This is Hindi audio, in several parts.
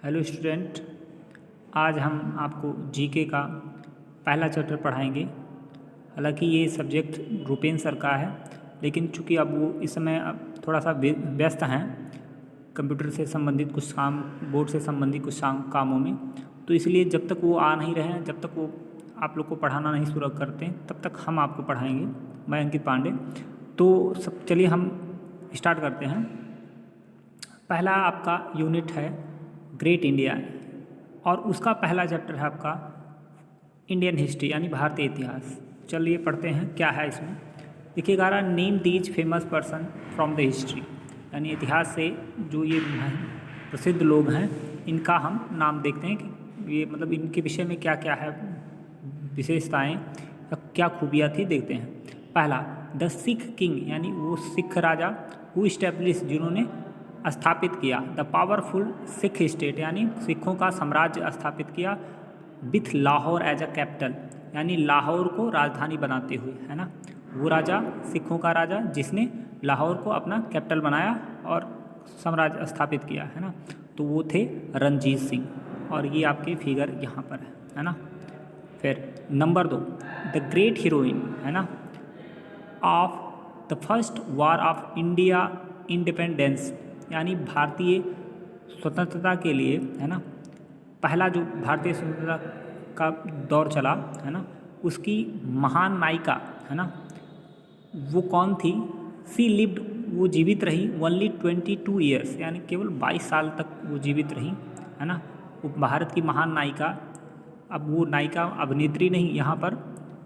हेलो स्टूडेंट, आज हम आपको जीके का पहला चैप्टर पढ़ाएंगे। हालांकि ये सब्जेक्ट रूपेन सर का है, लेकिन चूंकि अब वो इस समय अब थोड़ा सा व्यस्त हैं कंप्यूटर से संबंधित कुछ काम, बोर्ड से संबंधित कुछ कामों में, तो इसलिए जब तक वो आ नहीं रहे हैं, जब तक वो आप लोग को पढ़ाना नहीं शुरू करते हैं, तब तक हम आपको पढ़ाएंगे। मैं अंकित पांडे। तो सब चलिए हम स्टार्ट करते हैं। पहला आपका यूनिट है ग्रेट इंडिया, और उसका पहला चैप्टर है आपका इंडियन हिस्ट्री यानी भारतीय इतिहास। चलिए पढ़ते हैं क्या है इसमें। देखिएगा, name these famous person from the history, यानी इतिहास से जो ये प्रसिद्ध लोग हैं इनका हम नाम देखते हैं कि ये मतलब इनके विषय में क्या क्या है, विशेषताएँ क्या खूबियाँ थी, देखते हैं। पहला, द सिख किंग, यानी वो सिख राजा हु इस्टेब्लिश, जिन्होंने स्थापित किया द पावरफुल सिख स्टेट, यानी सिखों का साम्राज्य स्थापित किया, with Lahore as a capital, यानी लाहौर को राजधानी बनाते हुए, है ना। वो राजा, सिखों का राजा जिसने लाहौर को अपना कैपिटल बनाया और साम्राज्य स्थापित किया, है ना। तो वो थे रणजीत सिंह, और ये आपके फिगर यहाँ पर है ना। फिर नंबर 2, द ग्रेट हीरोइन, है ना, of the first war of India independence, यानी भारतीय स्वतंत्रता के लिए, है ना, पहला जो भारतीय स्वतंत्रता का दौर चला, है ना, उसकी महान नायिका, है ना, वो कौन थी। सी लिव्ड, वो जीवित रही ओनली 22 ईयर्स, यानी केवल 22 साल तक वो जीवित रही, है ना। वो भारत की महान नायिका, अब वो नायिका अभिनेत्री नहीं, यहाँ पर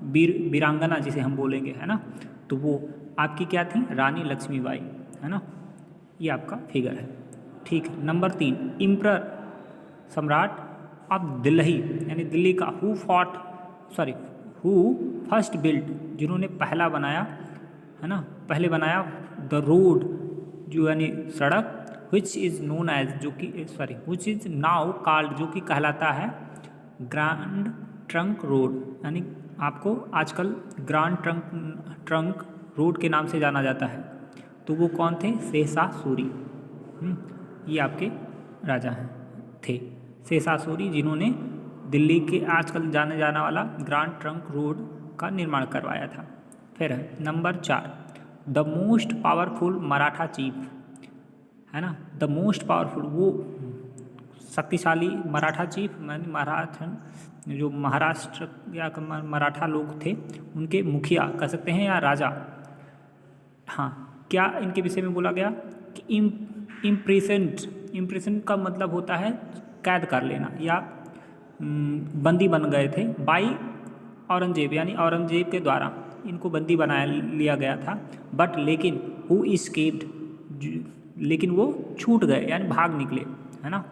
वीरांगना जिसे हम बोलेंगे, है ना। तो वो आपकी क्या थी, रानी लक्ष्मीबाई, है ना। ये आपका फिगर है, ठीक है। नंबर 3, इम्परर, सम्राट ऑफ दिल्ली, यानी दिल्ली का, हु फर्स्ट बिल्ट, जिन्होंने पहला बनाया, है ना, पहले बनाया द रोड, जो यानी सड़क, विच इज़ नोन एज, जो कि विच इज़ नाउ कॉल्ड, जो कि कहलाता है ग्रैंड ट्रंक रोड, यानी आपको आजकल ग्रैंड ट्रंक रोड के नाम से जाना जाता है। तो वो कौन थे, शेरशाह सूरी। ये आपके राजा हैं थे, शेरशाह सूरी, जिन्होंने दिल्ली के आजकल जाने जाने वाला ग्रैंड ट्रंक रोड का निर्माण करवाया था। फिर है number 4, the most powerful Maratha chief, है ना। द मोस्ट पावरफुल, वो शक्तिशाली मराठा चीफ, मराठन जो महाराष्ट्र या मराठा लोग थे उनके मुखिया कह सकते हैं, या राजा। हाँ, क्या इनके विषय में बोला गया कि इम्प्रिसेंट का मतलब होता है कैद कर लेना, या बंदी बन गए थे बाई औरंगजेब, यानी औरंगजेब के द्वारा इनको बंदी बनाया लिया गया था। बट लेकिन हु एस्केप्ड, लेकिन वो छूट गए, यानी भाग निकले, है ना,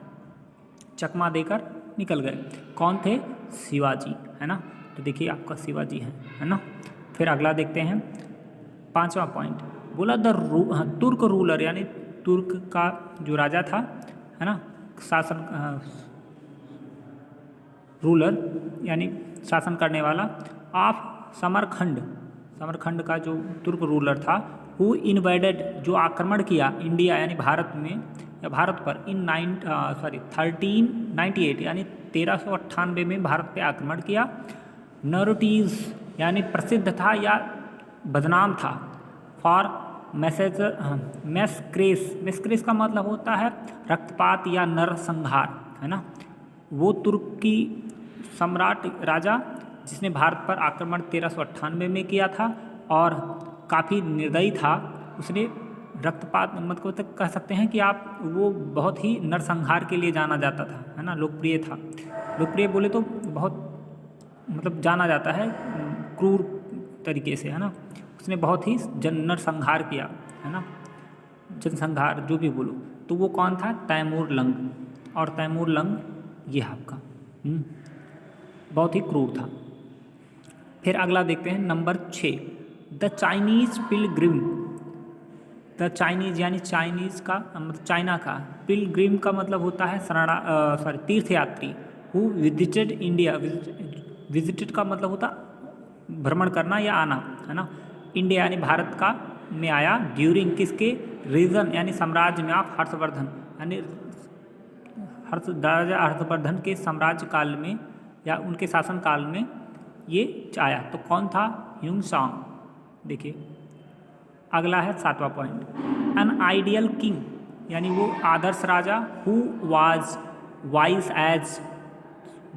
चकमा देकर निकल गए। कौन थे, शिवाजी, है ना। तो देखिए आपका शिवाजी है ना। फिर अगला देखते हैं, 5वां पॉइंट बोला तुर्क रूलर, यानी तुर्क का जो राजा था, है ना, शासन रूलर यानी शासन करने वाला, ऑफ समरखंड का जो तुर्क रूलर था, हु इन्वेडेड, जो आक्रमण किया इंडिया यानी भारत में या भारत पर, इन 1398, यानी 1398 में भारत पे आक्रमण किया। नरोटीज, यानी प्रसिद्ध था या बदनाम था, फॉर मैस्क्रेस का मतलब होता है रक्तपात या नरसंहार, है ना। वो तुर्की सम्राट राजा जिसने भारत पर आक्रमण 1398 में किया था, और काफ़ी निर्दयी था। उसने रक्तपात मतलब तक कह सकते हैं कि आप, वो बहुत ही नरसंहार के लिए जाना जाता था, है ना, लोकप्रिय था। लोकप्रिय बोले तो बहुत मतलब जाना जाता है क्रूर तरीके से, है ना। उसने बहुत ही नरसंहार किया, है ना, जनसंहार जो भी बोलो। तो वो कौन था, तैमूर लंग, और तैमूर लंग ये आपका बहुत ही क्रूर था। फिर अगला देखते हैं number 6, the Chinese Pilgrim. The Chinese यानी चाइनीज का मतलब चाइना का, पिलग्रिम का मतलब होता है तीर्थयात्री, हु विजिटेड इंडिया, विजिटेड का मतलब होता भ्रमण करना या आना, है ना, इंडिया यानी भारत का में आया, ड्यूरिंग किसके, रीजन यानी साम्राज्य में, आप हर्षवर्धन, यानी राजा हर्षवर्धन के साम्राज्य काल में या उनके शासन काल में ये आया। तो कौन था? ह्यूंग-सांग। देखिए अगला है 7वां पॉइंट, एन आइडियल किंग, यानी वो आदर्श राजा, हु वाज वाइज एज,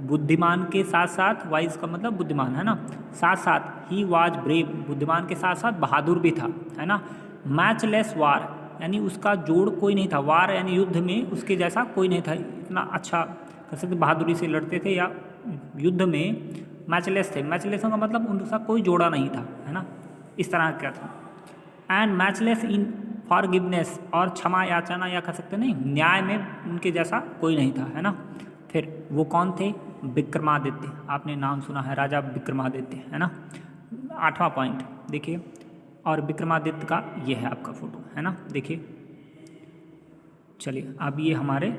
बुद्धिमान के साथ साथ, वाइज का मतलब बुद्धिमान है ना, साथ साथ ही वाज ब्रेव, बुद्धिमान के साथ साथ बहादुर भी था, है ना। मैचलेस वार, यानी उसका जोड़ कोई नहीं था, वार यानी युद्ध में उसके जैसा कोई नहीं था, इतना अच्छा कह सकते बहादुरी से लड़ते थे या युद्ध में मैचलेस थे। मैचलेस का मतलब उनका कोई जोड़ा नहीं था, है ना, इस तरह का था। एंड मैचलेस इन फॉरगिवनेस, और क्षमा याचना या कह सकते नहीं, न्याय में उनके जैसा कोई नहीं था, है ना। फिर वो कौन थे? विक्रमादित्य, आपने नाम सुना है राजा विक्रमादित्य, है ना। 8वां पॉइंट देखिए, और विक्रमादित्य का ये है आपका फोटो, है ना, देखिए। चलिए अब ये हमारे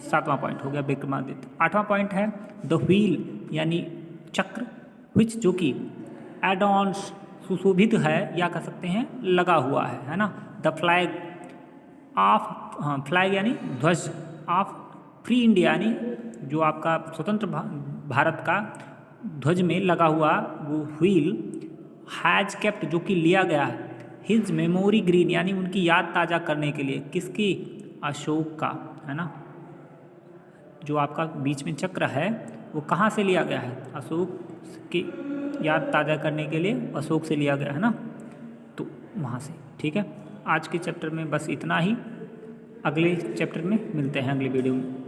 7वां पॉइंट हो गया विक्रमादित्य। 8वां पॉइंट है द व्हील, यानी चक्र, विच जो कि एडॉन्स सुशोभित है या कह सकते हैं लगा हुआ है ना। द फ्लैग ऑफ, फ्लैग यानी ध्वज, ऑफ फ्री इंडिया, यानी जो आपका स्वतंत्र भारत का ध्वज में लगा हुआ वो व्हील, हैज केप्ट, जो कि लिया गया है, हिज मेमोरी ग्रीन, यानी उनकी याद ताज़ा करने के लिए, किसकी? अशोक का, है ना। जो आपका बीच में चक्र है वो कहाँ से लिया गया है? अशोक की याद ताज़ा करने के लिए अशोक से लिया गया है ना, तो वहाँ से। ठीक है, आज के चैप्टर में बस इतना ही, अगले चैप्टर में मिलते हैं अगले वीडियो में।